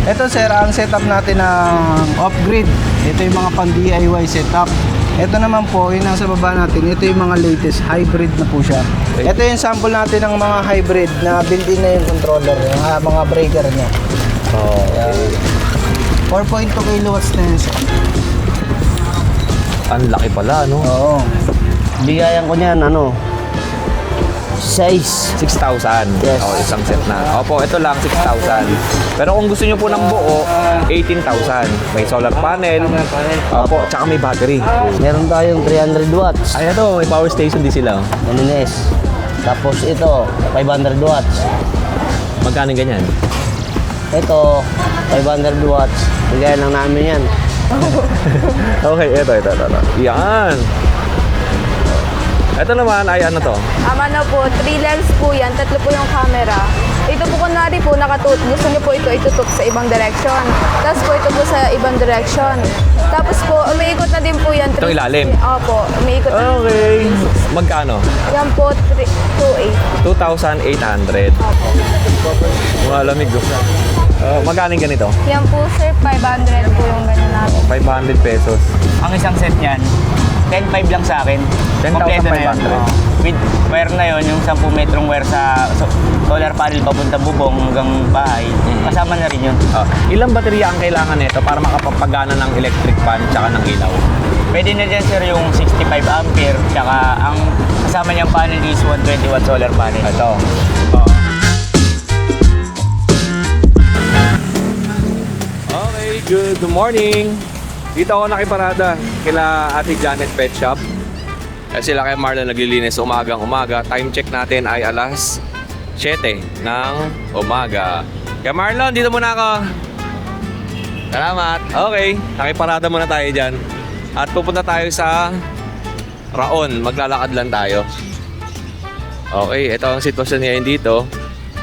Ito sir, ang setup natin ng off-grid. Ito yung mga pang DIY setup. Ito naman po, yung nasa baba natin, ito yung mga latest hybrid na po siya. Okay. Ito yung sample natin ng mga hybrid na built-in na yung controller, yung mga breaker niya. Okay. 4.2 kilowatts na yun siya. Ang laki pala, no? Oo. Bigayan ko niyan, size. 6,000. Yes. Oh, isang set na. Opo, ito lang 6,000. Pero kung gusto niyo po ng buo, 18,000. May solar panel. Opo, tsaka may battery. Meron tayong 300 watts. Ay, ito, may power station din sila. NNS. Tapos ito, 500 watts. Magkano ganyan? Ito, 500 watts. Bigayan lang namin yan. Okay, ito. Yan. Ito naman ay ano to? Ano po, 3 lens po yan, 3 po yung camera. Ito po kunwari po, gusto nyo po ito itutok sa ibang direction. Tapos po ito po sa ibang direction. Tapos po, umiikot na din po yan. Itong ilalim? Opo, umiikot na din. Okay. Magkano? Yan po, 2.8. 2,800. Opo. Mga lamig. Magkano yung ganito? Yan po sir, 500 po yung ganyan natin. 500 pesos. Ang isang set niyan, 10,500 lang sa akin. 10,500. Kompleto na yun. With wire na yun, yung 10 metrong wire sa solar panel papunta bubong hanggang bahay. Kasama na rin yun. Ilang baterya ang kailangan nito para makapagpagana ng electric fan tsaka ng ilaw? Pwede na dyan sir yung 65 ampere, tsaka ang kasama niyang panel is 120 watt solar panel. Ito. Okay, good morning. Dito ako nakiparada kila Ate Janet Pet Shop. Sila kay Marlon naglilinis umagang-umaga. Time check natin ay alas 7 ng umaga. Kaya Marlon, dito muna ako. Salamat. Okay, nakiparada muna tayo dyan. At pupunta tayo sa Raon. Maglalakad lang tayo. Okay, ito ang sitwasyon ngayon dito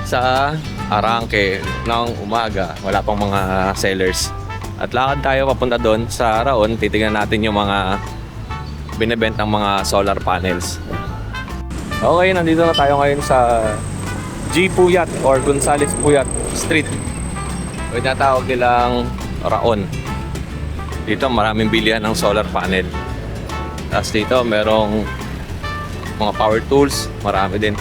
sa Arangke ng umaga. Wala pang mga sellers. At lakad tayo papunta doon sa Raon. Titingnan natin yung mga binibentang mga solar panels. Okay, nandito na tayo ngayon sa G. Puyat or Gonzales Puyat Street. O tinatawag nilang Raon. Dito maraming bilihan ng solar panel. Tapos dito merong mga power tools. Marami din.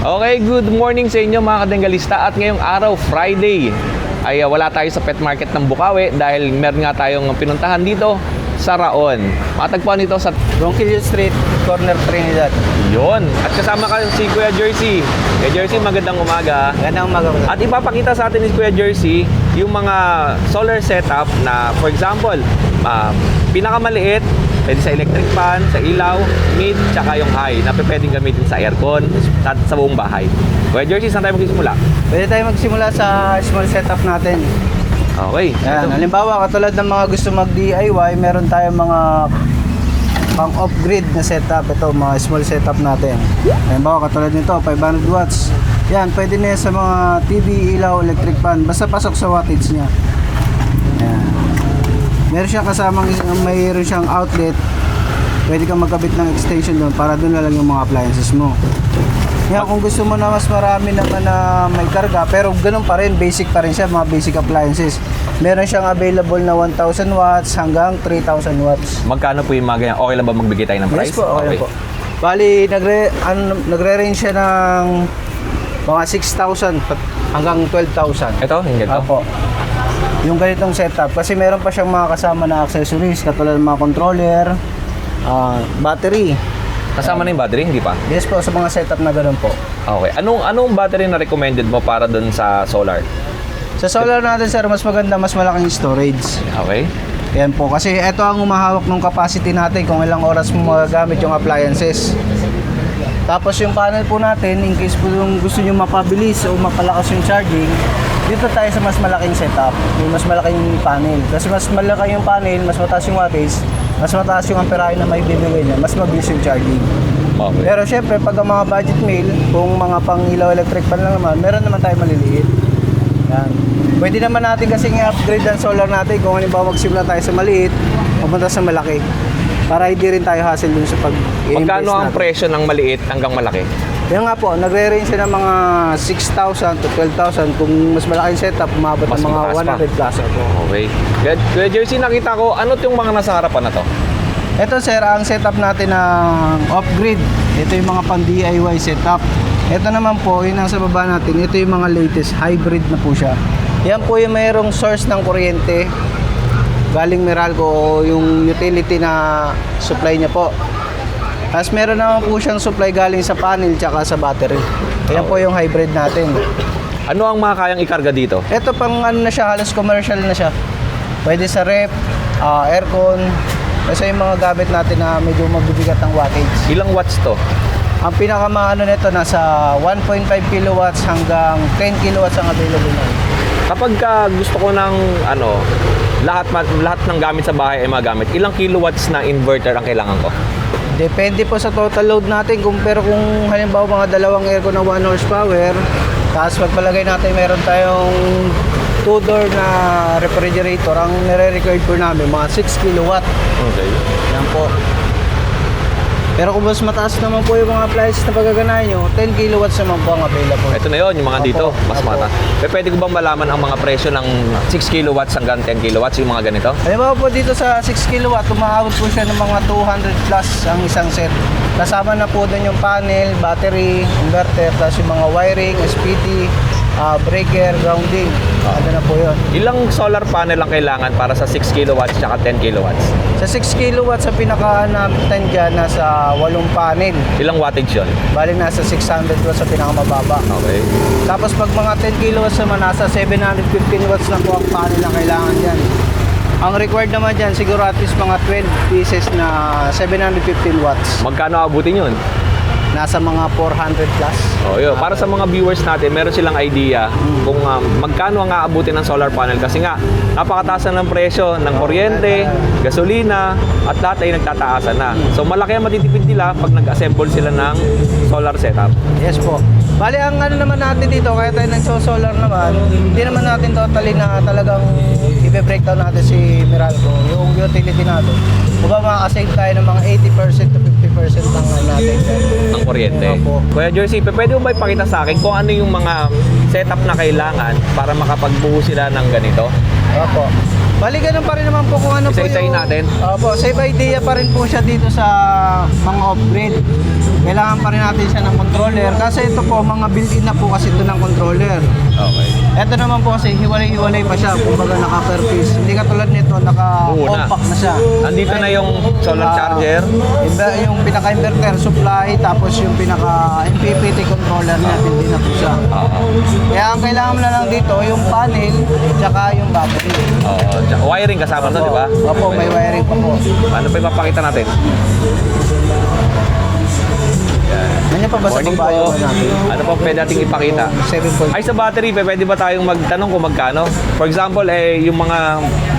Okay, good morning sa inyo mga kadenggalista. At ngayong araw, Friday, ay wala tayo sa pet market ng Bukawi dahil meron nga tayong pinuntahan dito sa Raon. Matagpuan ito sa Ronquillo Street, corner Trinidad. Yon. At kasama ka si Kuya Jersey. Kuya Jersey, magandang umaga. Gandang umaga. At ipapakita sa atin ni Kuya Jersey yung mga solar setup na, for example, pinakamaliit, pwede sa electric fan, sa ilaw, mid, tsaka yung high na pwedeng gamitin sa aircon at sa buong bahay. Kuya Jersey, saan tayo magsisimula? Pwede tayo magsimula sa small setup natin. Okay. Yan, halimbawa, katulad ng mga gusto mag-DIY, meron tayong mga pang off-grid na setup. Ito, mga small setup natin. Halimbawa, katulad nito, 500 watts. Yan, pwede na yan sa mga TV, ilaw, electric fan. Basta pasok sa wattage niya. Yan. Meron siyang kasamang, mayroon siyang outlet. Pwede kang magkabit ng extension doon para doon na lang yung mga appliances mo. Yan, kung gusto mo na mas marami naman na may karga, pero ganun pa rin, basic pa rin siya, mga basic appliances. Meron siyang available na 1,000 watts hanggang 3,000 watts. Magkano po yung mga ganyan? Okay lang ba magbigay tayo ng price? Yes po, okay po. Bali, nagre-range siya ng mga 6,000 hanggang 12,000. Ito, yung ganito. Opo. Yung ganitong setup. Kasi meron pa siyang mga kasama na accessories katulad ng mga controller, battery. Kasama na yung battery, hindi pa? Yes po, sa mga setup na ganun po. Okay. Anong battery na recommended mo para dun sa solar? Sa solar natin, sir, mas maganda, mas malaking storage. Okay. Yan po. Kasi ito ang humahawak ng capacity natin kung ilang oras mo magagamit yung appliances. Tapos yung panel po natin, in case po yung gusto nyo mapabilis o mapalakas yung charging, dito tayo sa mas malaking setup, yung mas malaking panel. Kasi mas malaki yung panel, mas mataas yung wattage, mas mataas yung amperahe na may bibigay niya, mas mabilis yung charging. Okay. Pero syempre, pag ang mga budget meal, kung mga pang ilaw electric pan lang naman, meron naman tayo maliliit. Yan. Pwede naman natin kasing i-upgrade ang solar natin kung halimbawa magsimula tayo sa maliit, pupunta sa malaki. Para hindi rin tayo hassle dun sa pag-i-invest Magkano ang natin. presyo ng maliit hanggang malaki? Yan nga po, nagre-range siya ng mga 6,000 to 12,000. Kung mas malaking setup, umabot Mas ng mga mataas pa. 100 plus po. Okay. Kuya Jersey, nakita ko, ano yung mga nasa harapan na to? Ito sir, ang setup natin ng off-grid. Ito yung mga pang-DIY setup. Ito naman po, yung nasa baba natin, ito yung mga latest, hybrid na po siya. Yan po yung mayroong source ng kuryente galing Meralco o yung utility na supply niya po. Tapos meron naman po siyang supply galing sa panel tsaka sa battery. Ayan po yung hybrid natin. Ano ang mga kayang ikarga dito? Ito pang ano na siya, halos commercial na siya. Pwede sa ref, aircon, kasi yung mga gamit natin na medyo mabibigat ang wattage. Ilang watts to? Ang pinakamaano nito nasa 1.5 kilowatts hanggang 10 kilowatts ang available na. Kapag gusto ko ng lahat ng gamit sa bahay ay magamit, ilang kilowatts na inverter ang kailangan ko? Depende po sa total load natin. Pero kung halimbawa mga dalawang aircon na 1 horsepower, tapos magpalagay natin meron tayong 2-door na refrigerator, ang nire-required po namin mga 6 kilowatt. Okay. Yan po. Pero kung mas mataas naman po yung mga appliances na pagaganahan nyo, 10 kilowatts naman po ang available. Ito na yon, yung mga dito, mas Opo. mata. Pwede ko bang malaman ang mga presyo ng 6 kilowatts hanggang 10 kilowatts, yung mga ganito? Halimbawa po dito sa 6 kilowatt, umaabot po siya ng mga 200 plus ang isang set. Kasama na po doon yung panel, battery, inverter, tapos yung mga wiring, SPD, breaker, grounding. Ano na po yun. Ilang solar panel ang kailangan para sa 6 kilowatts at 10 kilowatts? Sa 6 kilowatts, sa pinaka-napitan dyan, nasa 8 panel. Ilang wattage yun? Bali nasa 600 watts sa pinakamababa. Okay. Tapos pag mga 10 kilowatts naman, nasa 715 watts na po ang panel ang kailangan dyan. Ang required naman dyan, siguro at least mga 12 pieces na 715 watts. Magkano abutin yun? Nasa mga 400 plus. Oh, yun. Para sa mga viewers natin, meron silang idea kung magkano ang aabutin ng solar panel. Kasi nga, napakataasan ng presyo ng kuryente, gasolina, at lahat ay nagtataasan na. So, malaki ang matitipid nila pag nag-assemble sila ng solar setup. Yes po. Bali, ang ano naman natin dito, kaya tayo nagso-solar naman, hindi naman natin totally na talagang i-breakdown natin si Meralco, yung utility natin. Diba makakasave tayo ng mga 80% to 50% ng natin. Ang kuryente. Opo. Kuya Jersey, pwede mo ba ipakita sa akin kung ano yung mga setup na kailangan para makapagbuo sila ng ganito? Opo. Bali, ganun pa rin naman po kung ano po Isa-isahin natin. Opo, same idea pa rin po siya dito sa mga off-grid. Kailangan pa rin natin siya ng controller. Kasi ito po, mga built-in na po kasi ito ng controller. Okay. Ito naman po kasi hiwalay-hiwalay pa siya. Kumbaga naka-purpose. Hindi katulad nito, naka-compact na siya. Nandito na yung solar charger. Yung pinaka-inverter supply, tapos yung pinaka-MPPT controller niya, hindi na po siya. Kaya ang kailangan mo na lang dito, yung panel, tsaka yung battery. Wiring kasama to, di ba? Opo, may wiring pa po. Ano pa ipapakita natin? Ano pa ba sa Morning babae po. natin? Ano pa pwede nating ipakita? 7.5. Ay, sa battery, pwede ba tayong magtanong kung magkano? For example, yung mga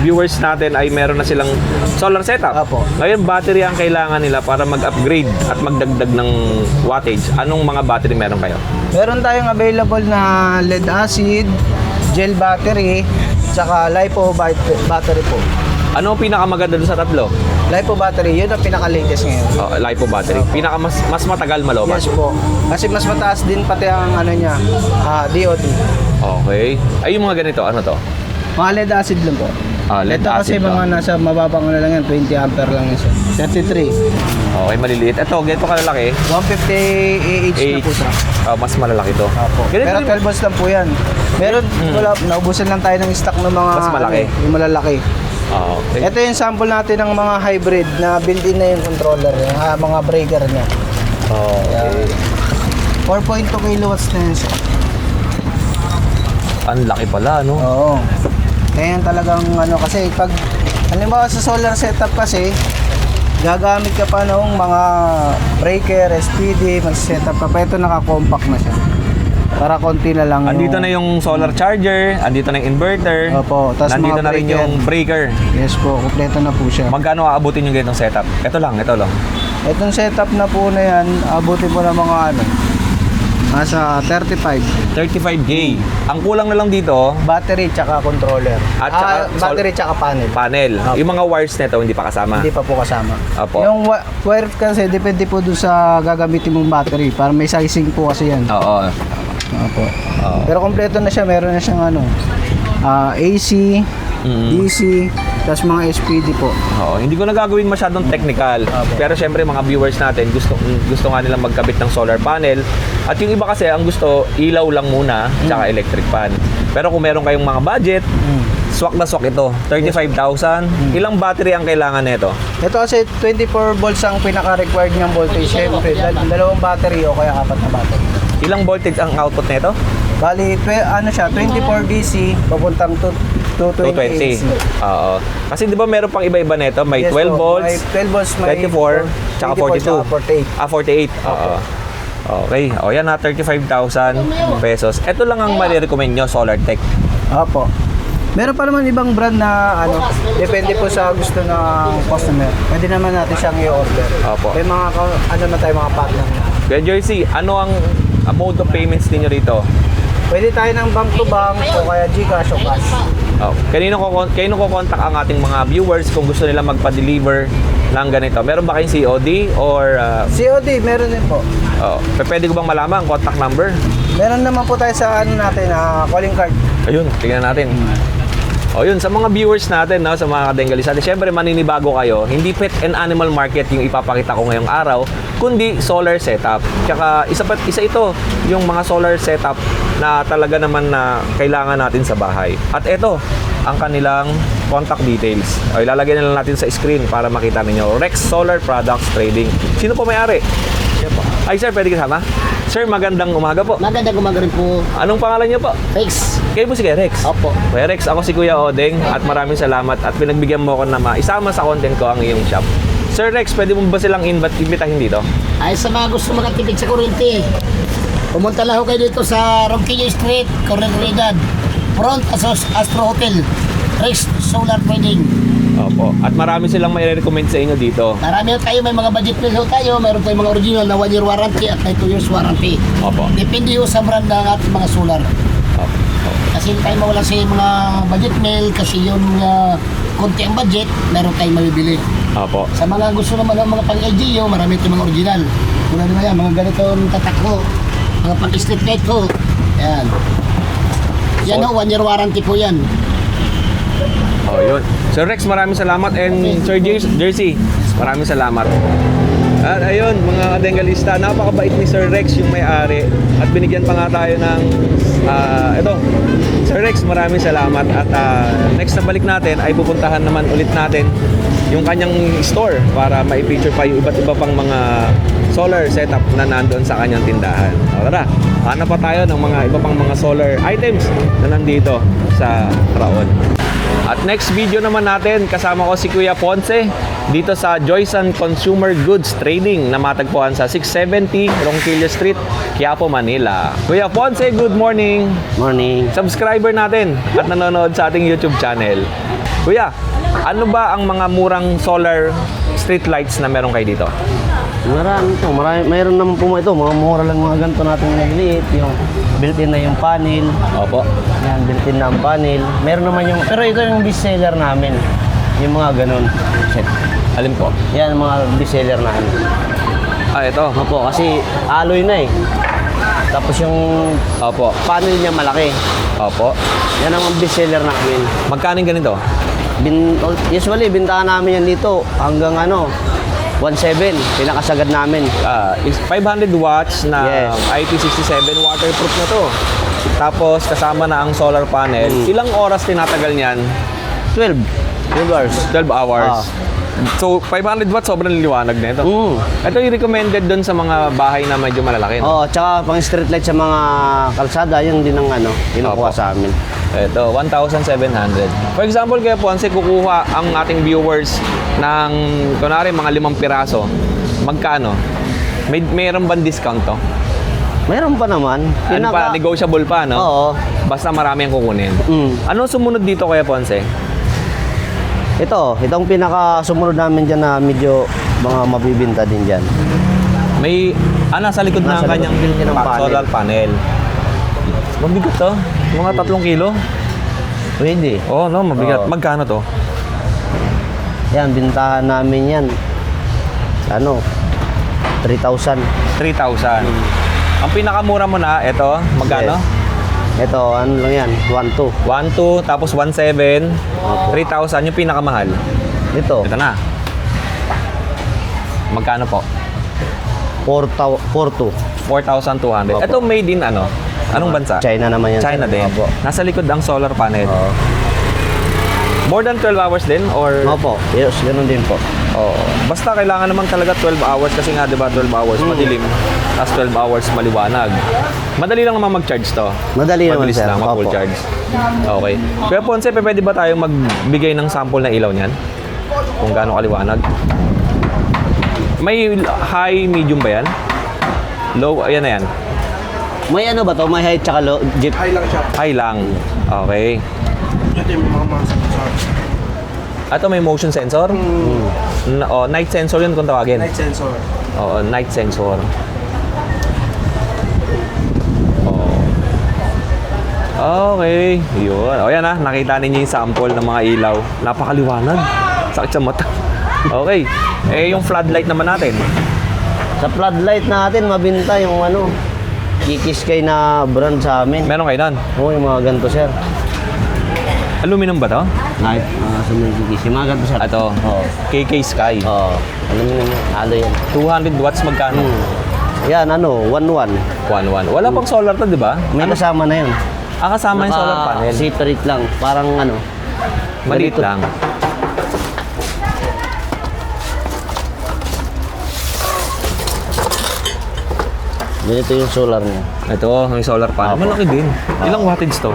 viewers natin ay meron na silang solar setup. Apo. Ngayon, battery ang kailangan nila para mag-upgrade at magdagdag ng wattage. Anong mga battery meron kayo? Meron tayong available na lead acid, gel battery, tsaka LiPo battery po. Ano ang pinakamaganda doon sa tatlo? LiPo battery, yun ang pinaka-latest ngayon. LiPo battery. Mas matagal malobat. Yes po. Kasi mas mataas din pati ang ano niya, DOT. Okay. Ay, yung mga ganito, ano to? Mga LED acid lang po. LED Ito kasi acid mga lang. nasa mababang ano lang yan, 20 ampere lang yan siya. 33. Okay, maliliit. Ito, ganito kalalaki. 150 AH na po siya. Mas malalaki to. Opo. Ganito Pero rin- 12 volts lang po yan. Meron, wala, naubusan lang tayo ng stock ng mga Mas malaki. yung malalaki. Okay. Ito yung sample natin ng mga hybrid na built-in na yung controller, yung mga breaker niya. Okay. 4.2 kilowatts na yun siya. Ang laki pala, no? Oo. Kaya yan talagang ano kasi pag halimbawa sa solar setup kasi gagamit ka pa ng mga breaker, SPD, mag-setup ka pa. Ito naka-compact na siya. Para konti na lang Andito na yung solar charger, andito na yung inverter. Opo, tas nandito mga na rin breaker. yung breaker. Yes po, kompleto na po siya. Magkano aabutin yung ganitong setup? Ito lang, ito lang. Itong setup na po na yan, abutin po ng mga ano, nasa 35. 35K. Ang kulang na lang dito, Battery tsaka controller. At tsaka battery tsaka panel. panel. Opo. Yung mga wires nito hindi pa kasama. Hindi pa po kasama. Opo. Yung wire kasi depende po doon sa gagamitin mong battery. Para may sizing po kasi yan. Oo. Opo. Oo. Pero kompleto na siya. Meron na siyang ano, AC, DC, tapos mga SPD po. Oo, hindi ko na gagawin masyadong technical. Opo. Pero syempre mga viewers natin gusto nga nilang magkabit ng solar panel. At yung iba kasi ang gusto ilaw lang muna tsaka electric fan. Pero kung meron kayong mga budget, swak na swak ito. 35,000. Ilang battery ang kailangan nito? Ito kasi 24 volts ang pinaka-required niyang voltage. Siyempre, dalawang battery o kaya apat na battery. Ilang voltage ang output nito? Bali, ano siya, 24 DC, papuntang 220 AC. 220. Oo. Kasi di ba meron pang iba-iba nito? May Yes 12 po, volts, may 12 volts, may 24, tsaka 24, 42. 48. 48. Oo. Okay. O yan na, 35,000 pesos. Ito lang ang mali-recommend nyo, SolarTech. Opo. Meron pa naman ibang brand na ano, depende po sa gusto ng customer. Pwede naman natin siyang i-order. Opo. May mga ano na tayo, mga partner na. Kaya Jersey, ano ang mode of payments ninyo rito? Pwede tayo ng bank to bank o kaya GCash o cash. Oh, kanino ko contact ang ating mga viewers kung gusto nila magpa-deliver ng ganito? Meron ba kayong COD or COD, meron din po. pwede ko bang malaman ang contact number? Meron naman po tayo sa ano natin, calling card. Ayun, tingnan natin. O yun, sa mga viewers natin, no, sa mga kadengalis natin, syempre maninibago kayo, hindi pet and animal market yung ipapakita ko ngayong araw, kundi solar setup. Tsaka isa ito, yung mga solar setup na talaga naman na kailangan natin sa bahay. At ito, ang kanilang contact details. O, ilalagay na lang natin sa screen para makita ninyo. Rex Solar Products Trading. Sino po may-ari? Ay sir, pwede kasama? Sir, magandang umaga po. Magandang umaga rin po. Anong pangalan niyo po? Thanks. Kayo po si Rex? Opo. Kuya Rex, ako si Kuya Odeng at maraming salamat at pinagbigyan mo ko na maisama sa content ko ang iyong shop. Sir Rex, pwede mo ba silang imbitahin dito? Ay sa mga gusto makatipid sa kuryente, pumunta lang ho kayo dito sa Ronquillo Street, Correridad, front Astro Hotel, Rex Solar Trading. Opo. At marami silang may recommend sa inyo dito. Marami ho tayo, may mga budget meal ho tayo, mayroon tayong mga original na 1 year warranty at may 2 years warranty. Opo. Depende ho sa brand ng ating mga solar. Opo. Kasi tayo mawala sa mga budget meal kasi yung konti ang budget, meron tayong mabibili. Opo. Sa mga gusto naman ng mga pang-LGU, marami tayong mga original. Tulad naman yan, mga ganitong tatak ho, mga pang-street light ho. Yan. Yan ho, 1 year warranty po yan. Oh, yun. Sir Rex, maraming salamat and Sir Jersey, maraming salamat. At ayun, mga kadengalista, napakabait ni Sir Rex yung may-ari at binigyan pa nga tayo ng ito. Sir Rex, maraming salamat at next na balik natin ay pupuntahan naman ulit natin yung kanyang store para ma-feature pa yung iba't iba pang mga solar setup na nandoon sa kanyang tindahan. O tara, hanap pa tayo ng mga iba pang mga solar items na nandito sa Raon. At next video naman natin, kasama ko si Kuya Ponce dito sa Joysan Consumer Goods Trading na matagpuan sa 670 Ronquillo Street, Quiapo, Manila. Kuya Ponce, good morning! Morning. Subscriber natin at nanonood sa ating YouTube channel. Kuya, ano ba ang mga murang solar street lights na meron kayo dito? Mayroon naman po ito, mga mura lang mga ganito natin naliliit, yung built-in na yung panel. Opo. Yan, built-in na ang panel. Meron naman yung, pero ito yung best seller namin. Yung mga ganun. Alin po? Yan, mga best seller namin. Ito. Opo, kasi alloy na eh. Tapos yung Opo. panel niya malaki. Opo. Yan ang bestseller namin. Magkano yung ganito? Usually, bintahan namin yan dito hanggang 1.7. Pinakasagad namin. Is 500 watts na Yes. IP67 waterproof na to. Tapos kasama na ang solar panel. Ilang oras tinatagal niyan? 12 hours. 12 hours. So 500 watts sobrang liwanag na ito. Ito yung recommended doon sa mga bahay na medyo malalaki. No? Oo, tsaka pang street light sa mga kalsada, yun din ang kinukuha Opo. sa amin. Ito, 1,700. For example, kaya Ponce, kukuha ang ating viewers ng, kunwari, mga 5 piraso. Magkano? Mayroon bang discount to? Mayroon pa naman. Ano pa? Negotiable pa, no? Oo. Basta marami ang kukunin. Ano sumunod dito, Kuya Ponce? Itong pinaka-sumunod namin dyan na medyo mga mabibinta din dyan. May, nasa likod na ang Nasa kanyang likod din ng panel. solar panel. Mabigat to. Mga 3 kilo. Pwede. Oo, no, mabigat. Oo. Magkano to? Yan, bintahan namin yan. 3,000. 3,000. Ang pinakamura mo na, ito, magkano? Yes. Ito, lang yan, 1,200. 1,200, tapos 1,700, 3,000 yung pinakamahal. Ito, Ito na. Magkano po? 4,200. 4,200. Opo. Ito made in ano? Anong bansa? China naman yan. China din. Opo. Nasa likod ang solar panel. Oo. More than 12 hours din or Opo, yes, ganun din po. Oo. Basta kailangan naman talaga 12 hours kasi nga 'di ba 12 hours madilim, tapos 12 hours maliwanag. Madali lang naman mag-charge 'to. Madali naman, Mabilis sir. lang mag-full Opo. charge. Okay. Kuya Ponce, pwede ba tayong magbigay ng sample na ilaw niyan? Kung gaano kaliwanag? May high, medium ba yan? Low, ayan na yan. May ano ba to? May height tsaka low, jeep. High lang. Okay. Ito yung mga sensor. Ito may motion sensor. Night sensor yun kung tawagin. Night sensor. Oo, night sensor. Oo. Okay. Yun. O yan nakita ninyo yung sample ng mga ilaw. Napakaliwanag. Sakit sa mata. Okay. Yung floodlight naman natin. Sa floodlight natin, mabinta yung Kikiskay na brand sa amin. Meron kayo nun? Oo, yung mga ganito, sir. Aluminum ba to? Kahit sa mga Kikiskay, mga ganito, sir. Ito. Oo. KK Sky. Oo. Aluminum yan. Halo yan. 200 watts magkano? Yan, 1.1. 1.1. Wala pang solar to, di ba? May kasama na yun. Kasama yung solar panel. Separate lang. Parang Maliit ganito. lang. Ganito yung solar niya. Ito, may solar panel. Opo. Malaki din. Ilang wattage to?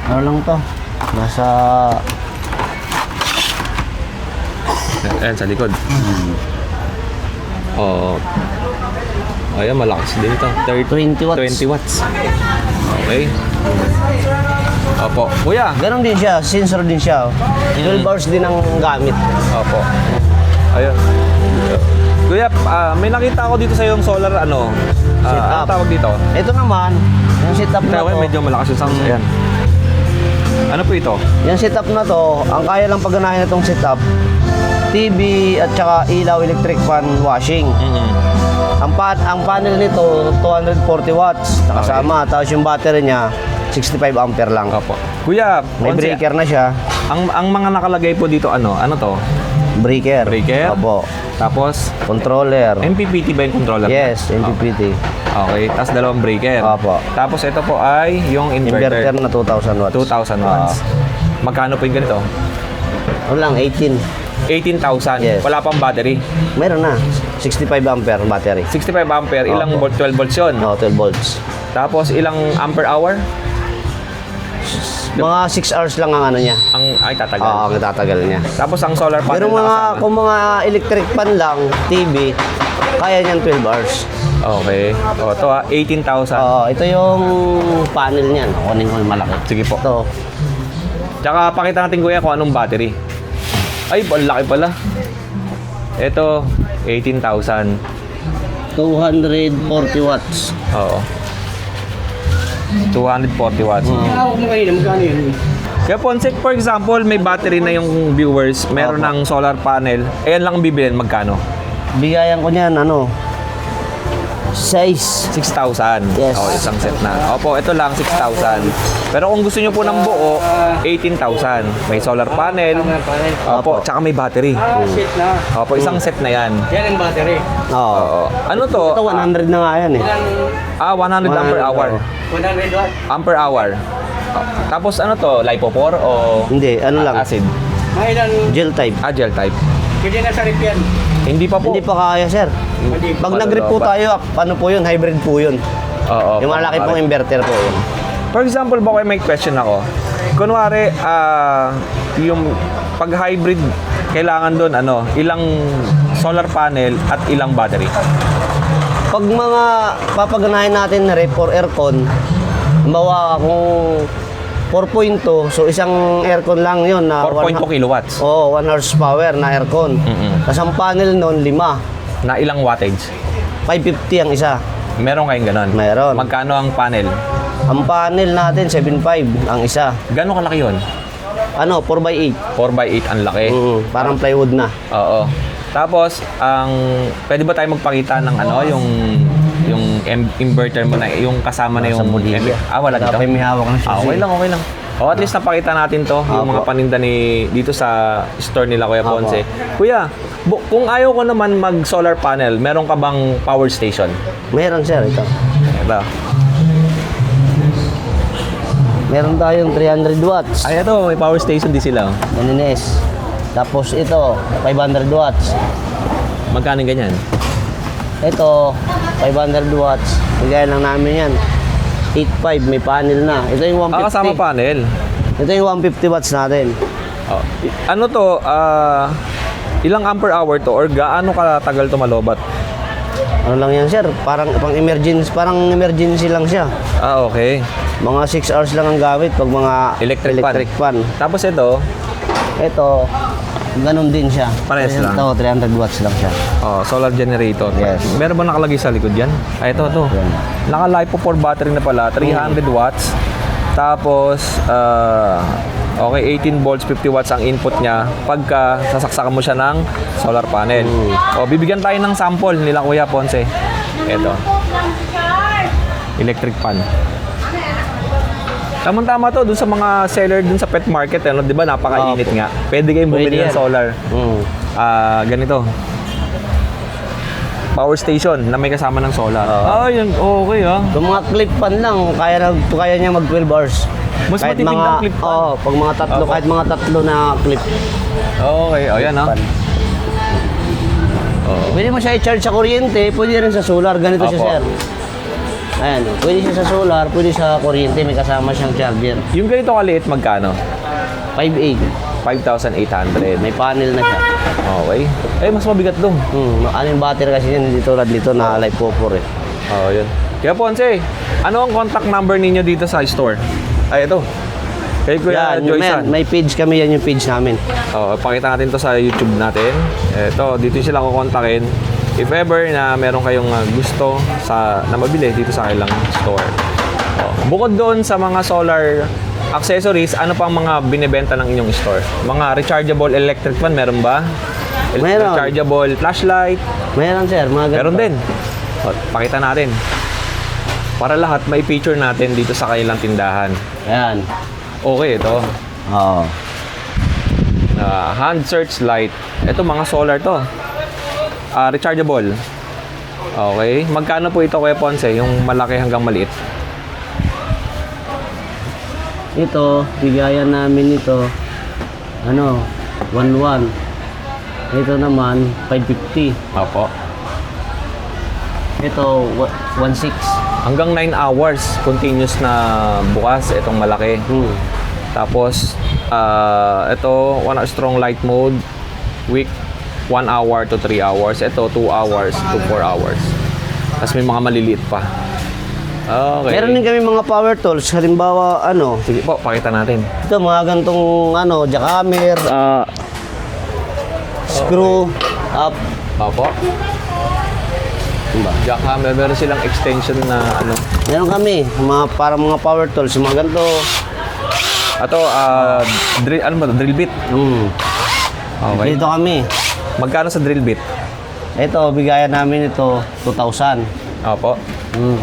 Ano lang to? Nasa... Ayan, sa likod. Oo. Ayan, malakas din ito. 20 watts. 20 watts. Okay. Opo. Kuya. Ganon din siya. Sensor din siya. 12 hours din ang gamit. Opo. Ayun. Kuya, may nakita ako dito sa yung solar ano Setup. tawag dito? Ito naman, yung setup na Okay, to. medyo malakas yung sound. Ayan. Ano po ito? Yung setup na to, ang kaya lang pagganahin itong setup, TV at saka ilaw, electric fan, washing. Ang panel nito, 240 watts kasama. Tapos yung battery niya, 65 ampere lang. Opo. Kuya, May Ponce, breaker na siya. ang mga nakalagay po dito ano to? Breaker. Breaker? Opo. Tapos Controller. MPPT ba yung controller? Yes, MPPT. Okay, tapos dalawang breaker. Opo. Tapos ito po ay yung Inverter inverter. na 2,000 watts. 2,000 watts. Magkano po yung ganito? Ano lang, 18. 18,000. Yes. Wala pang battery. Meron na. 65 ampere battery. 65 ampere, ilang Opo. volt? 12 volts yun. No, 12 volts. Tapos ilang ampere hour? Mga 6 hours lang ang niya. Ay, tatagal. Oo, ang tatagal niya. Tapos ang solar panel Pero nakasama. kung mga electric pan lang, TV, kaya niyan 12 hours. Okay. O, ito 18,000. Oo, ito yung panel niyan. Kunin ko yung malaki. Sige po. Ito, Tsaka pakita natin kuya kung anong battery. Ay, ang laki pala. Ito, 18,000. 240 watts. Oo. 240 watts. Kaya Ponce, for example, may battery na yung viewers, meron ng solar panel, ayan lang ang bibilin, magkano? Bigayan ko niyan, Size. 6,000. Yes. Oh, isang set na. Opo, ito lang 6,000. Pero kung gusto niyo po ng buo, 18,000. May solar panel. Opo, tsaka may battery. Opo, isang set na 'yan. Oo. Oo. Ano to? Ito 100 na nga yan eh. 100 ampere hour. 100 watt. Ampere hour. Tapos ano to? Lipo 4 o Hindi, ano lang. acid? Mga ilan, Gel type. Gel type. pwede na sa rip yan. Hindi pa po. Hindi pa kaya, sir. Pag nag-grip po tayo, ano po yun? Hybrid po yun. Oo. Yung malaki pong inverter po yun. For example, baka may question ako. Kunwari, yung pag-hybrid, kailangan doon, ilang solar panel at ilang battery? Pag mga papaganahin natin na rep or aircon, halimbawa kung 4.2, so isang aircon lang yun na 4.2 kilowatts. Oo, 1 horsepower na aircon. Tapos ang panel nun, 5. Na ilang wattage? 550 ang isa. Meron kayong ganon? Meron. Magkano ang panel? Ang panel natin, 7.5 ang isa. Gano'ng kalaki yun? 4x8. 4x8 ang laki. Parang plywood na. Oo. Tapos, pwede ba tayo magpakita ng yung inverter mo na, yung kasama na yung... wala dito? Dapat may hawak ng Okay lang, okay lang. At least napakita natin to, yung mga paninda dito sa store nila, Kuya Ponce. Kuya, kung ayaw ko naman mag-solar panel, meron ka bang power station? Meron, sir, ito. Ito. Meron tayong 300 watts. Ay, ito, may power station din sila. NNS. Tapos ito, 500 watts. Magkano ganyan? Ito, 500 watts. Bigay lang namin yan. 8.5, may panel na. Ito yung 150. Kasama panel. Ito yung 150 watts natin. Oh. Ano to, ilang ampere hour to or gaano katagal to malobat? Ano lang yan, sir? Parang emergency lang siya. Okay. Mga 6 hours lang ang gamit pag mga Electric fan. Tapos ito, Ito, ganun din siya. Parehas lang. Ito, 300 watts lang siya. solar generator. Yes. Meron ba nakalagay sa likod yan? Ito. Yan. Naka-LiPo 4 battery na pala, 300 watts. Tapos, okay, 18 volts, 50 watts ang input niya pagka sasaksakan mo siya ng solar panel. Bibigyan tayo ng sample nila Kuya Ponce. Ito. Electric pan. Tama-tama to dun sa mga seller dun sa pet market, di ba? Napakainit nga. Pwede kayong bumili ng Pwede yan. solar. Ganito. Power station na may kasama ng solar. Yun. Okay Yung mga clip pan lang, kaya niya mag 12 hours. Mas Kahit matipid mga, ng clip pan. Oo, pag mga tatlo, kahit mga tatlo na clip. Okay. Yan pan. Pwede mo siya i-charge sa kuryente, pwede rin sa solar. Ganito siya, Opo. sir. Ayan, pwede siya sa solar, pwede sa kuryente, may kasama siyang charger. Yung ganito kaliit, magkano? 5.8, 5,800. may panel na siya. Okay. Mas mabigat dong. Ano yung battery kasi yan, hindi tulad dito na LiPo 4 eh. Yun. Kaya Ponce, ano ang contact number ninyo dito sa store? Ito. Kay Kuya Yan, Joyce. may page kami, yan yung page namin. Pakita natin to sa YouTube natin. Ito, dito sila kukontakin. If ever na meron kayong gusto na mabili dito sa kanilang store. Bukod doon sa mga solar accessories, ano pang mga binebenta ng inyong store? Mga rechargeable electric fan, meron ba? Meron. Rechargeable flashlight. Meron, sir, mga ganito. Meron din. Pakita natin. Para lahat may feature natin dito sa kanilang tindahan. Ayan. Okay, ito. Oo. Hand search light. Ito mga solar to. Rechargeable. Okay. Magkano po ito, Kuya Ponce? Yung malaki hanggang maliit. Ito, bigayan namin ito, 1.1. Ito naman, 5.50. Opo. Ito, 1.6. Hanggang 9 hours continuous na bukas itong malaki. Tapos, ito, strong light mode, weak, 1 hour to 3 hours. Ito, 2 hours to 4 hours. Tapos may mga maliliit pa. Okay. Meron din kami mga power tools. Halimbawa, Sige po, pakita natin. ito, mga gantong, jackhammer, screw, up. Opo. Jackhammer, meron silang extension na Meron kami, para mga power tools, mga ganito. Ito, drill, drill bit. Okay. Dito kami. Magkano sa drill bit? Ito, bigayan namin ito, 2,000. Opo. Hmm.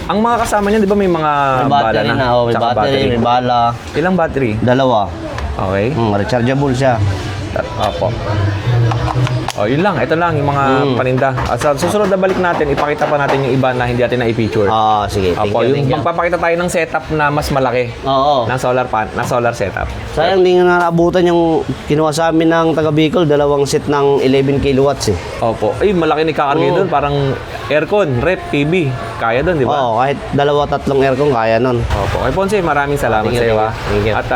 Ang mga kasama niyan, di ba may mga May bala battery na? na, oh, may Tsaka battery, may bala. Ilang battery? Dalawa. Okay. Rechargeable siya. Opo. Oh, yun lang. Ito lang yung mga paninda. Sa susunod na balik natin, ipakita pa natin yung iba na hindi natin na-i-feature. Sige. Thank Opo, you, yung thank you. magpapakita tayo ng setup na mas malaki. Oo. Na solar setup. Sayang hindi nga naabutan yung kinuha sa amin ng taga Bicol, dalawang set ng 11 kilowatts eh. Opo. Ay, malaki ni kakarga doon. Parang aircon, rep, TV. Kaya doon, di ba? Oo, kahit dalawa, tatlong aircon kaya nun. Opo. Kay Ponce, maraming salamat Thank you, sa iyo. thank you. At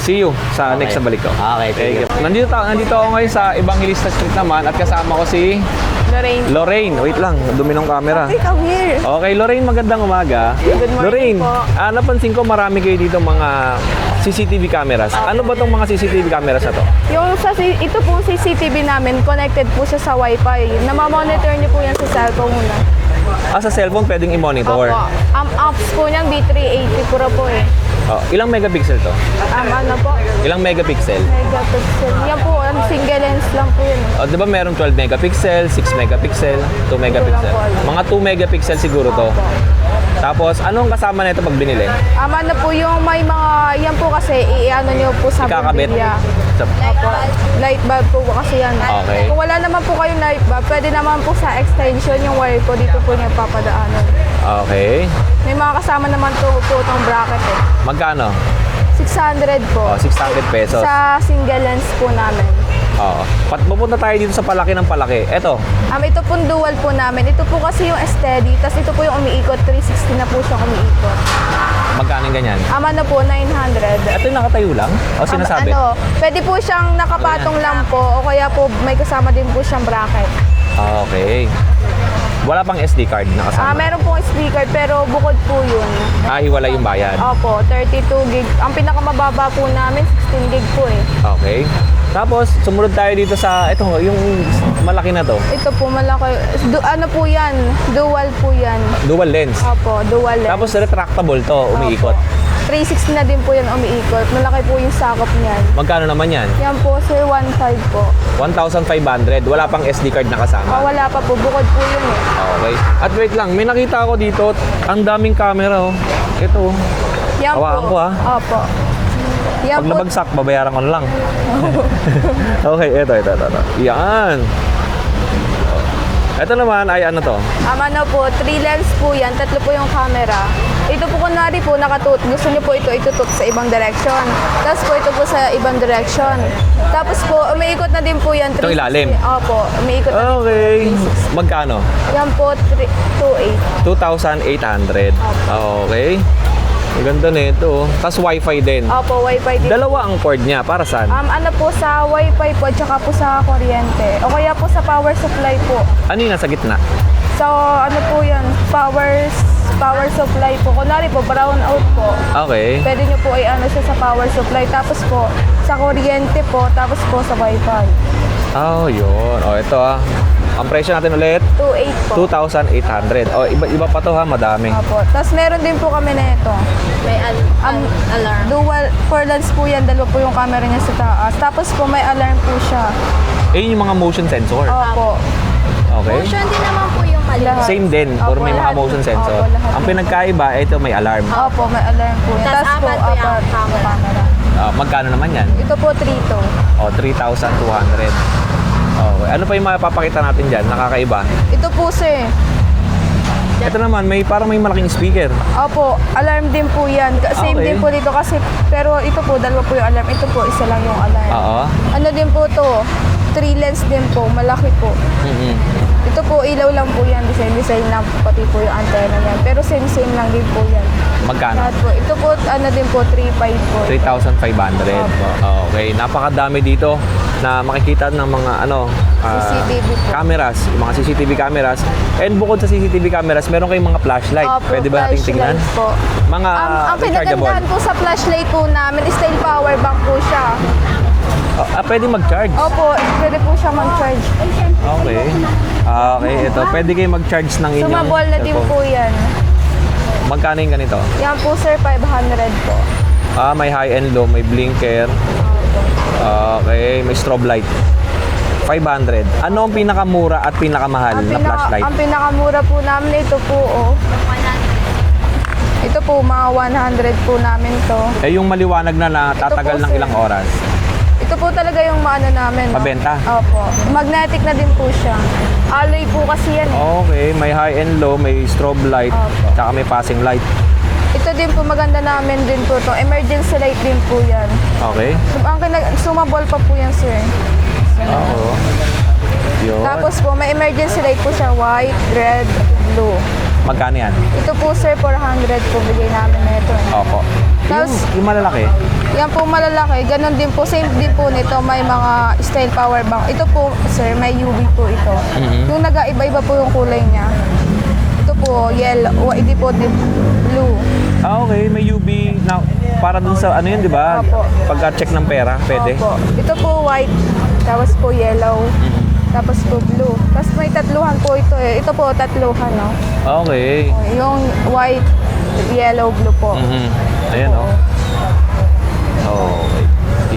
see you sa next na balik ko. Okay, thank you. Nandito ako ngayon sa Evangelista Street naman at kasama ko si Lorraine. Lorraine. Wait lang, dumi ng camera. Hey, come here. Okay, Lorraine, magandang umaga. Good morning Lorraine, po. napansin ko marami kayo dito mga CCTV cameras. Ano ba tong mga CCTV cameras na to? Ito pong CCTV namin, connected po siya sa Wi-Fi. Namamonitor niyo po yan sa cellphone muna. Sa cellphone pwedeng i-monitor. Opo. Apps po niyan, B380 puro po eh. Ilang megapixel to? Ano po? Ilang megapixel? Megapixel. Yan po, single lens lang po yun. Di ba meron 12 megapixel, 6 megapixel, 2 megapixel? po alam. Mga 2 megapixel siguro to. Opo. Tapos, anong kasama nito pag binili? Ano po yung may mga, yan po kasi, i-ano nyo po sa Ikakabit? bumbilya. Opo. Light bulb po kasi yan. Okay. Kung wala naman po kayong light bulb, pwede naman po sa extension yung wire po, dito po niya papadaanan. Okay. May mga kasama naman po itong bracket eh. Magkano? 600 po. 600 pesos. Sa single lens po namin. Pupunta tayo dito sa palaki ng palaki. Eto, Ito pong dual po namin. Ito po kasi yung steady, tapos ito po yung umiikot. 360 na po siya umiikot. magkano yung ganyan? Ano po, 900. Ito yung nakatayo lang? O sinasabi? Pwede po siyang nakapatong lang po o kaya po may kasama din po siyang bracket. Okay. Wala pang SD card na kasama? Meron pong speaker pero bukod po yun. Hiwala yung bayad. Opo, 32 gig. Ang pinakamababa po namin, 16 gig po eh. Okay. Tapos, sumunod tayo dito sa, ito, yung malaki na to. Ito po malaki. Ano po yan? Dual po yan. Dual lens. Opo, dual lens. Tapos, retractable to, umiikot. Opo. 360 na din po yan umiikot. Malaki po yung sakop niyan. Magkano naman yan? Yan po, sir, 1.5 po. 1,500. Wala pang SD card na kasama. Wala pa po. Bukod po yun eh. Okay. At wait lang, may nakita ako dito, ang daming camera, oh. Ito. Yan Hawakan po. ko, ah. Opo. Yan Pag po. nabagsak, babayaran ko na lang. Okay, ito. Yan. Ito naman ay ano to? Ano po, 3 lens po yan. 3 po yung camera. Ito po kunwari po, gusto nyo po ito itutok sa ibang direction. Tapos po ito po sa ibang direction. Tapos po, umiikot na din po yan. Itong ilalim? Opo, umiikot na din po. Okay. Magkano? Yan po, 2.8. 2,800. Okay. Ang ganda nito. Tapos wifi din. Opo, wifi din. Dalawa ang cord niya. Para saan? Ano po, sa wifi po, tsaka po sa kuryente. O kaya po sa power supply po. Ano yung nasa gitna? So, ano po yan, power supply po. Kunwari po, brown out po. Okay. Pwede nyo po i-ano siya sa power supply. Tapos po, sa kuryente po, tapos po sa wifi. Yun. Ito Ang presyo natin ulit, 2.8 po. 2,800. Iba pa to ha, madami. Opo. Tapos meron din po kami na ito. May alarm. Dual, 4 lens po yan. Dalawa po yung camera niya sa taas. Tapos po may alarm po siya. Yung mga motion sensor. Opo. Okay. Motion din naman po yung maliit. Same din, or may mga lahat motion po. sensor. Opo, lahat Ang po. pinagkaiba, ito may alarm. Opo, may alarm po yan. Tas Tapos po, apat po yung camera. Magkano naman yan? Ito po, 3.2. 3,200. Okay. Ano pa yung mapapakita natin dyan? Nakakaiba. Ito po, sir. Ito naman, parang may malaking speaker. Opo, alarm din po yan. Same Okay. din po dito kasi, pero ito po, dalawa po yung alarm. Ito po, isa lang yung alarm. Oo. Ano din po to? 3 lens din po, malaki po. Ito po, ilaw lang po yan. Design lang po, pati po yung antenna niyan. Pero same lang din po yan. Magkano? Lahat po. Ito po, ano din po, 3.5 po. 3,500. Okay, napakadami dito na makikita ng mga CCTV po. cameras, yung mga CCTV cameras. And bukod sa CCTV cameras, meron kayong mga flashlight. Opo, Pwede ba nating tingnan? flashlight po. Mga Ang rechargeable. pinagandaan po sa flashlight po namin, style power bank po siya. Pwede mag-charge. Opo, pwede po siya mag-charge. Okay. Okay, ito. Pwede kayo mag-charge ng inyong Sumabol na din cellphone. po yan. Magkano yung ganito? Yan po, sir, 500 po. May high and low, may blinker. Okay, may strobe light. 500. Ano ang pinakamura at pinakamahal na flashlight? Ang pinakamura po namin ito po, oh. Ito po, mga 100 po namin to. Eh yung maliwanag na tatagal Ito po, ng sir. ilang oras. Ito po talaga yung maano namin. no? Mabenta? Opo. Magnetic na din po siya. Alloy po kasi yan. Okay, may high and low, may strobe light, Opo. tsaka may passing light. Ito din po, maganda namin din po to. Emergency light din po yan. Okay? Sumabol pa po yan, sir. Oo. Yun. Tapos po, may emergency light po siya. White, red, blue. Magkano yan? Ito po, sir, 400 po bigay namin na ito. Opo. Tapos, Yung malalaki. yan po malalaki. Ganon din po. Same din po nito. May mga style power bank. Ito po, sir, may UV po ito. Yung nag-iba-iba po yung kulay niya. Ito po, yellow. Hindi po, blue. Okay, may UV na para dun sa ano yun, di ba? Opo. Pagka-check ng pera, pwede. Opo. Ito po, white. Tapos po, yellow. Tapos po, blue. Tapos may tatluhan po ito eh. Ito po, tatluhan, no? Okay. Yung white, yellow, blue po. Mhm. Ayan, oh. Okay.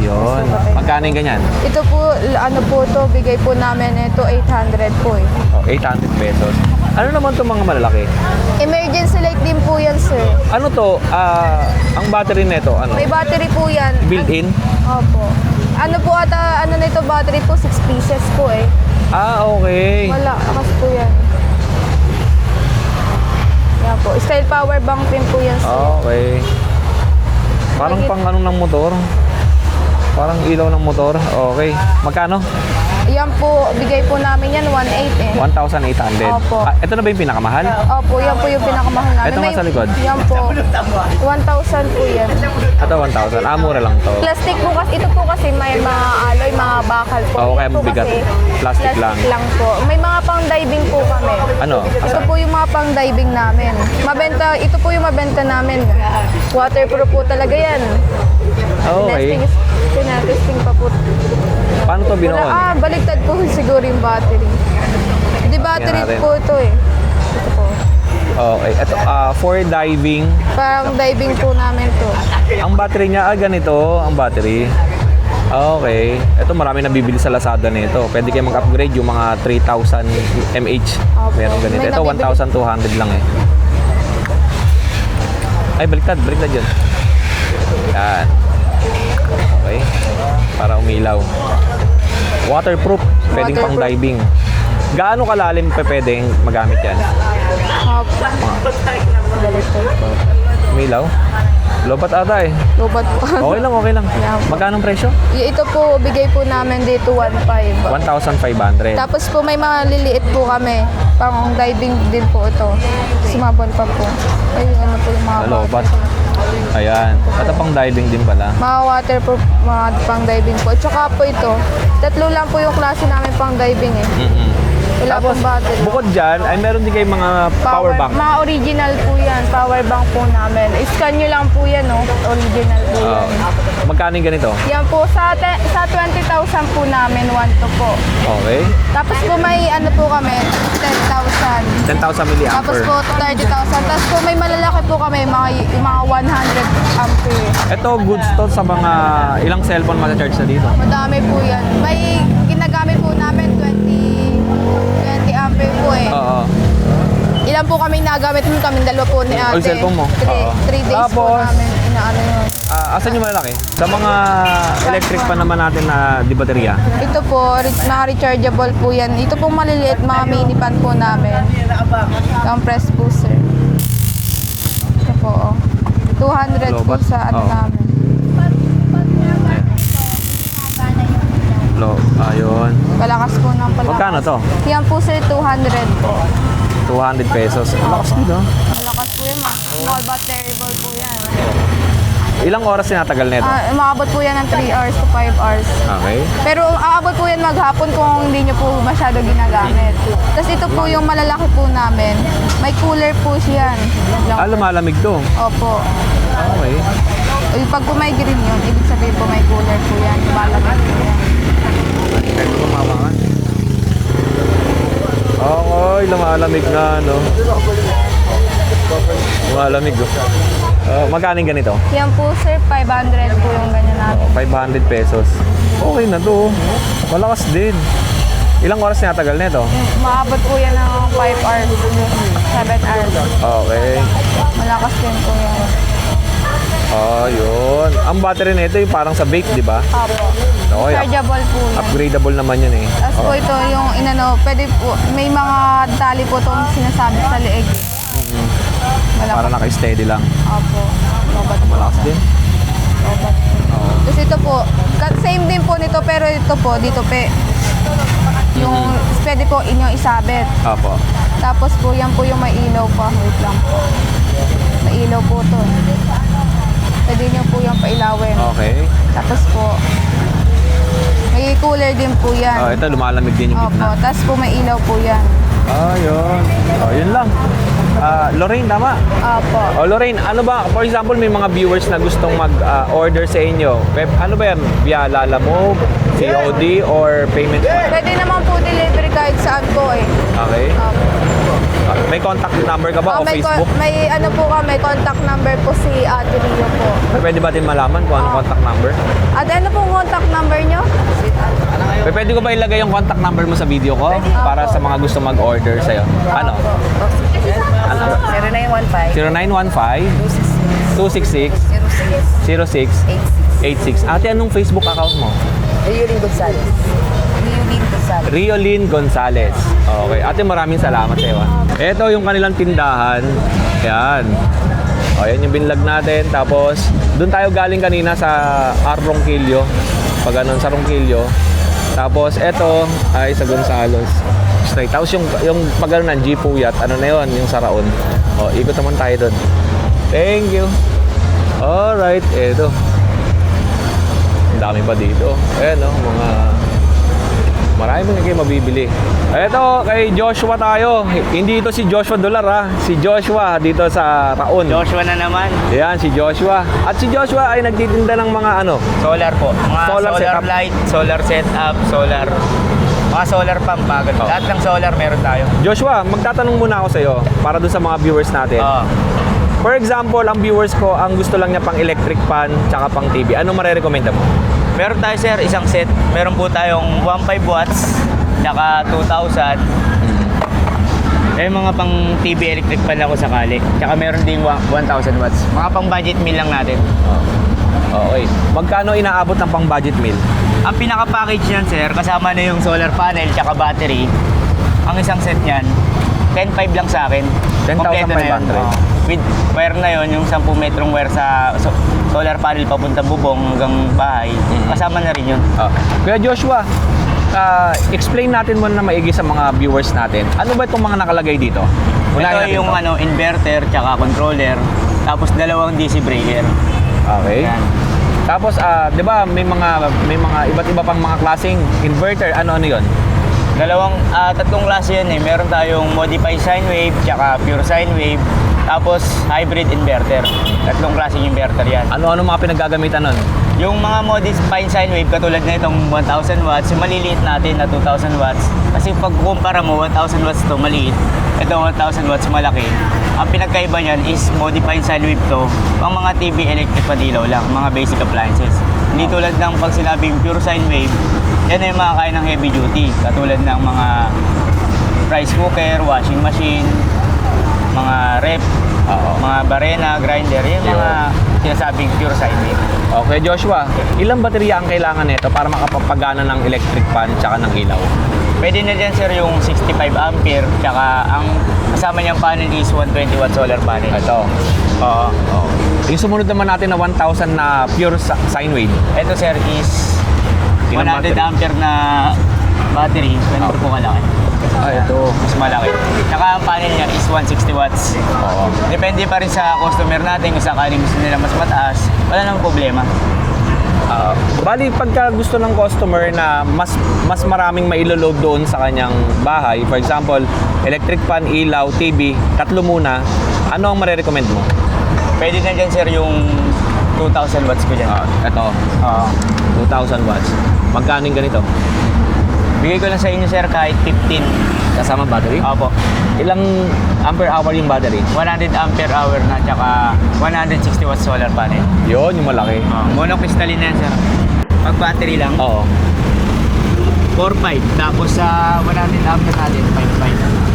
Yun. Magkano yung ganyan? Ito po, ano po to, bigay po namin ito, 800 po eh. Oh, 800 pesos. Ano naman to mga malalaki? Emergency light din po yan, sir. Ano to? Ang battery nito, ano? May battery po yan. Built-in? Opo. Ano po ata, ano na ito, battery po, 6 pieces po eh. Ah, okay. Wala, akas po yan. Yan po. Style power bank din po yan, sir. Okay. Parang pang ano ng motor. Parang ilaw ng motor. Okay. Magkano? Yan po, bigay po namin yan, 1.8 eh. 1,800. Opo. Ito na ba yung pinakamahal? Opo, yan po yung pinakamahal namin. Ito nga sa likod. Yan po, 1,000 po yan. Ito 1,000. Ah, mura lang to. Plastic po kasi, ito po kasi may mga alloy, mga bakal po. Oo, kaya Ito po mabigat. kasi, Plastic lang. po. May mga pang diving po kami. Ano? Ito po yung mga pang diving namin. Mabenta, ito po yung mabenta namin. Waterproof po talaga yan. Okay. Tinetesting pa po. Paano to binuon? Baliktad po siguro yung battery. Di battery Tingnan natin. po ito eh. Ito po. Okay. Ito, for diving. Parang diving po namin to. Ang battery niya, ganito ang battery. Okay. Ito marami nabibili sa Lazada nito. Pwede kayo mag-upgrade yung mga 3,000 mAh. Opo. Meron ganito. May Ito nabibili. 1,200 lang eh. Ay, baliktad yun. Yan. Okay. Para umilaw. Waterproof. Pwedeng pang Waterproof. diving. Gaano kalalim pwedeng magamit yan? Opo. Baliktad po. Umilaw? Lobat ata eh. Lubat po. Okay lang. Yeah. Magkano ang presyo? Ito po, bigay po namin dito 1.5. 1,500. Tapos po may mga liliit po kami. Pang diving din po ito. Sumabon pa po. Ay, ano po yung mga Lobat. Ayan. Ito pang diving din pala. mga waterproof, mga pang diving po. Tsaka po ito, tatlo lang po yung klase namin pang diving eh. Mm-mm. Wala Tapos, pong battery. bukod dyan, ay meron din kayong mga power bank. Mga original po yan, power bank po namin. I-scan nyo lang po yan, no? Original po Ah, yan. magkano yung ganito? Yan po, sa 20,000 po namin, 1 to po. Okay. Tapos po may ano po kami, 10,000. 10,000 Tapos milliampere. po 30,000. Tapos po may malalaki po kami, mga 100 ampere. Ito, goods to sa mga ilang cellphone mata-charge na dito. Madami po yan. May ginagamit po namin 20 ampere po eh. Oo. Ilan po kami nagamit nun? Kaming dalawa po ni ate. Yung cellphone mo? Oo. 3 days po Tapos, namin inaano yun. Asan yung malalaki? Sa mga electric pa naman natin na di baterya. Ito po, mga rechargeable po yan. Ito po maliliit, mga mini pan po namin. Compress po, sir. Ito po, oh. 200 po Lobat. sa ano Oo. namin. Ayun. Palakas po ng palakas. Magkano to? Yan po, sir, 200 po. 200 pesos. Ang lakas din ah. Malakas po yan, small but terrible po yan. Ilang oras sinatagal nito? Umaabot po yan ng 3 hours to 5 hours. Okay. Pero aabot po yan maghapon kung hindi nyo po masyado ginagamit. Tapos ito po yung malalaki po namin. May cooler po siya. Lumalamig to. Opo. Okay. Pag po may green yun, ibig sabihin po may cooler po yan. Malamig po yan. Pwede kumawangan. Okay, lumalamig na, no? Lumalamig, oh. Magkano yung ganito? Yan po, sir, 500 po yung ganyan namin. 500 pesos. Okay na to. Malakas din. Ilang oras natagal nito? Maabot po yan ng 5 hours, 7 hours. Okay. Malakas din po yan. Yun. Ang battery nito yung parang sa vape, di ba? Opo. Okay. Chargeable po yan. Upgradable naman yun eh. Tapos po ito yung inano, pwede po, may mga tali po itong sinasabi sa leeg. Para naka-steady lang. Opo. Lobat po. Malakas din. Lobat po. Tapos ito po, same din po nito pero ito po, dito pe. Yung pwede po inyo isabit. Opo. Tapos po yan po yung may ilaw pa. Wait lang po. May ilaw po to. Pwede nyo po yung pailawin. Okay. Tapos po, may cooler din po yan. Ito lumalamig din yung Opo. gitna. Tapos po may ilaw po yan. Yun. Yun lang. Lorraine, tama? Opo. Lorraine, ano ba, for example, may mga viewers na gustong mag-order sa inyo. Ano ba yan? Via Lalamove, COD, or payment? Pwede naman po delivery kahit saan po eh. Okay. Opo. May contact number ka ba o may, Facebook? may ano po kami, contact number po si Ate Rio po. Pwede ba din malaman kung anong contact number? At ano pong contact number nyo? Pwede ko ba ilagay yung contact number mo sa video ko? Para sa mga gusto mag-order sa'yo. Ano? 0915-266-0686. Ate, anong Facebook account mo? Riolin Gonzalez. Riolin Gonzalez. Okay. Ate, maraming salamat sa'yo. Ito yung kanilang tindahan. Yan. Yan yung binlog natin. Tapos, doon tayo galing kanina sa Ronquillo. Pag ganun, sa Ronquillo. Tapos, ito ay sa Gonzales. Straight. Tapos, yung pag ganun ng Jeep Puyat, ano na yun? Yung Saraon. Ikot naman tayo doon. Thank you. Alright. Ito. Ang dami pa dito. Ayan, mga... Marami na kayo mabibili. Ito, kay Joshua tayo. Hindi ito si Joshua Dolar ha. Si Joshua dito sa Raon. Joshua na naman. Yan, si Joshua. At si Joshua ay nagtitinda ng mga ano? Solar po. Mga Solar solar, setup. light, solar setup, mga solar pump. Lahat ng solar meron tayo. Joshua, magtatanong muna ako sa iyo para doon sa mga viewers natin. For example, ang viewers ko, ang gusto lang niya pang electric fan tsaka pang TV. Ano marerekomenda mo? Meron tayo sir, isang set. Meron po tayong 1.5 watts, tsaka 2,000. May mga pang TV electric fan ako sakali. Tsaka meron ding 1,000 watts. Mga pang budget meal lang natin. Okay. Magkano inaabot ng pang budget meal? Ang pinaka-package niyan sir, kasama na yung solar panel tsaka battery. Ang isang set niyan, 10,500 lang sa akin. 10,500. Kompleto na yun. With wire na yon, yung 10 metrong wire sa solar panel papunta bubong hanggang bahay. Kasama na rin yun. Kuya Joshua, explain natin muna na maigi sa mga viewers natin. Ano ba itong mga nakalagay dito? Ito yung inverter tsaka controller. Tapos dalawang DC breaker. Okay. Yan. Tapos, 'di ba, may mga iba't iba pang mga klaseng inverter. Ano 'yon? Tatlong klase yan eh. Meron tayong modified sine wave tsaka pure sine wave. Tapos hybrid inverter. Tatlong klaseng inverter yan. Ano mga pinaggagamitan nun? Yung mga modified sine wave katulad na itong 1,000 watts, yung maliliit natin na 2,000 watts. Kasi pag kumpara mo, 1,000 watts to maliit. Ito 1,000 watts malaki. Ang pinagkaiba niyan is modified sine wave to. Ang mga TV electric padilaw lang, mga basic appliances. Hindi tulad ng pag sinabing pure sine wave, yan ay mga kaya ng heavy duty. Katulad ng mga rice cooker, washing machine, mga rep, mga barena, grinder, yung mga sinasabing pure sine wave. Okay, Joshua, ilang baterya ang kailangan nito para makapagpagana ng electric fan tsaka ng ilaw? Pwede na dyan sir yung 65 ampere, tsaka ang kasama niyang panel is 120 watt solar panel. Ito. Oo. Yung sumunod naman natin na 1,000 na pure sine wave. Ito sir is Ilang 100 battery? ampere na battery. Ganito po kalaki. Ito. Mas malaki. Tsaka ang panel niya is 160 watts. Oo. Depende pa rin sa customer natin kung sakaling gusto nila mas mataas. Wala namang problema. Bali, pagka gusto ng customer na mas maraming mailoload doon sa kanyang bahay, for example, electric fan, ilaw, TV, tatlo muna, ano ang marerecommend mo? Pwede na dyan sir yung 2,000 watts ko dyan. Ito, 2,000 watts. Magkano yung ganito? Bigay ko lang sa inyo sir kahit 15. Kasama battery? Opo. Ilang ampere hour yung battery? 100 ampere hour na tsaka 160 watts solar panel. Yun, yung malaki. Monocrystalline na yan sir. Pag battery lang, Oo. 4.5. Tapos sa 100 ampere natin, 5.5.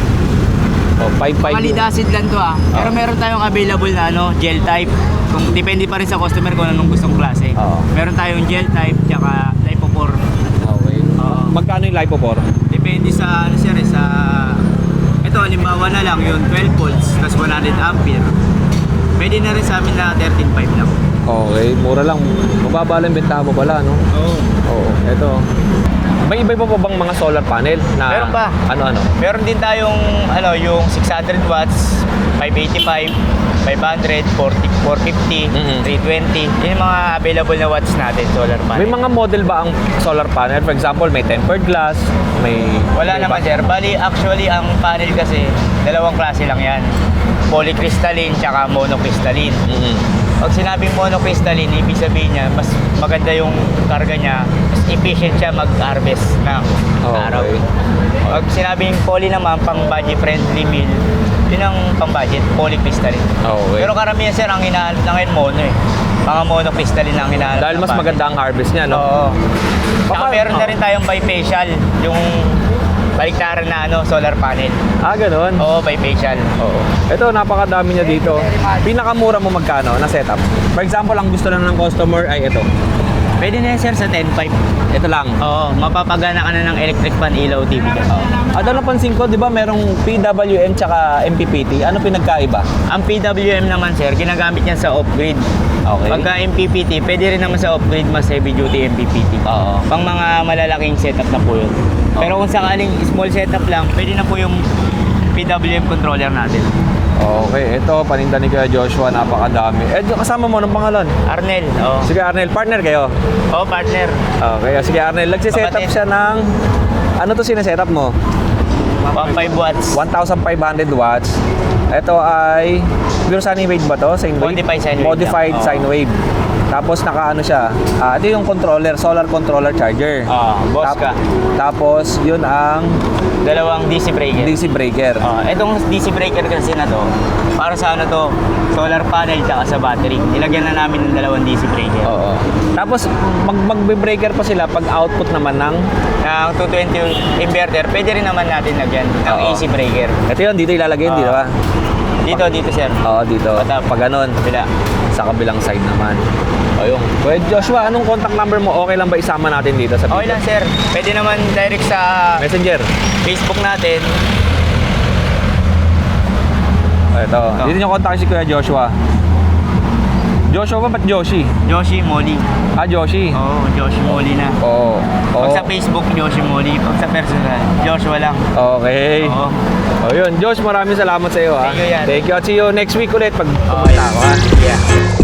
Oh, 5.5. Lead acid lang to Pero meron tayong available na gel type. Kung depende pa rin sa customer kung anong gustong klase. Oo. Meron tayong gel type tsaka LiPo4. Okay. Magkano yung LiPo4? Depende sa sir sa ito halimbawa na lang yung 12 volts plus 100 ampere. Pwede na rin sa amin na 13.5 lang. Okay, mura lang. Mababa lang bentahan mo pala, no? Oo. Oo, eto. May iba-iba pa bang mga solar panel na Meron pa. Ano-ano? Meron din tayong yung 600 watts, 585, 500, 450, Mhm. 320. Yun yung mga available na watts natin, solar panel. May mga model ba ang solar panel? For example, may tempered glass, may... Wala may naman sir. Bali, actually, ang panel kasi, dalawang klase lang yan. Polycrystalline tsaka monocrystalline. Mhm. Pag sinabing monocrystalline, ibig sabihin niya, mas maganda yung karga niya, mas efficient siya mag-harvest ng araw. Okay. Pag sinabing poly naman, pang budget-friendly meal, yun ang pang budget, polycrystalline. Okay. Pero karamihan sir, ang hinahanap na ngayon mono Mga monocrystalline ang hinahanap. Dahil ng mas panel. maganda ang harvest niya, no? Oo. Saka Baka- meron na rin tayong bifacial, yung baliktaran na solar panel. Ah, ganun? Oo, bifacial. Oo. Ito, napakadami niya dito. Pinakamura mo magkano na setup? For example, ang gusto lang ng customer ay ito. Pwede na yan sir sa 10.5. Ito lang. Oo, mapapagana ka na ng electric fan, ilaw, TV. At napansin ko, di ba merong PWM tsaka MPPT? Ano pinagkaiba? Ang PWM naman sir, ginagamit niya sa off-grid. Okay. Pagka MPPT, pwede rin naman sa off-grid, mas heavy duty MPPT. Oo. Pang mga malalaking setup na po yun. Pero kung sakaling small setup lang, pwede na po yung PWM controller natin. Okay, ito, paninda ni Kuya Joshua, napakadami. Kasama mo, anong pangalan? Arnel, Sige, Arnel, partner kayo. partner. Okay, sige, Arnel, nagsisetup Kapatid. siya ng... Ano to sinesetup mo? 1.5 watts. 1,500 watts. Ito ay... Siguro sine wave ba to? Sine wave? Modified sine wave Modified lang. Oo. sine wave. Tapos nakaano siya. Ito yung controller, solar controller charger. Bosca. Tapos yun ang Dalawang DC breaker. DC breaker. Itong DC breaker kasi na to, para sa solar panel tsaka sa battery. Nilagyan na namin ng dalawang DC breaker. Oo. Tapos magbe-breaker pa sila pag output naman ng... Ng 220 inverter, pwede rin naman natin lagyan ng Oo. AC breaker. Ito yun, dito ilalagay yun, di ba? Dito sir. Oo, dito. Patap. Pag ganun. Kabila. Sa kabilang side naman. Ayun. Kuya Joshua, anong contact number mo? Okay lang ba isama natin dito sa Okay video? lang sir. Pwede naman direct sa Messenger. Facebook natin. Ito. Dito yung contact si Kuya Joshua. Joshua ba? Ba't Joshi? Joshi Molly. Joshi. Oo, Joshi Molly na. Oo. Pag sa Facebook, Joshi Molly. Pag sa personal, Joshua lang. Okay. Oo. O yun, Josh, maraming salamat sa iyo. Thank you, yan. Thank you. At see you next week ulit pag Okay. pumunta ako. Yeah.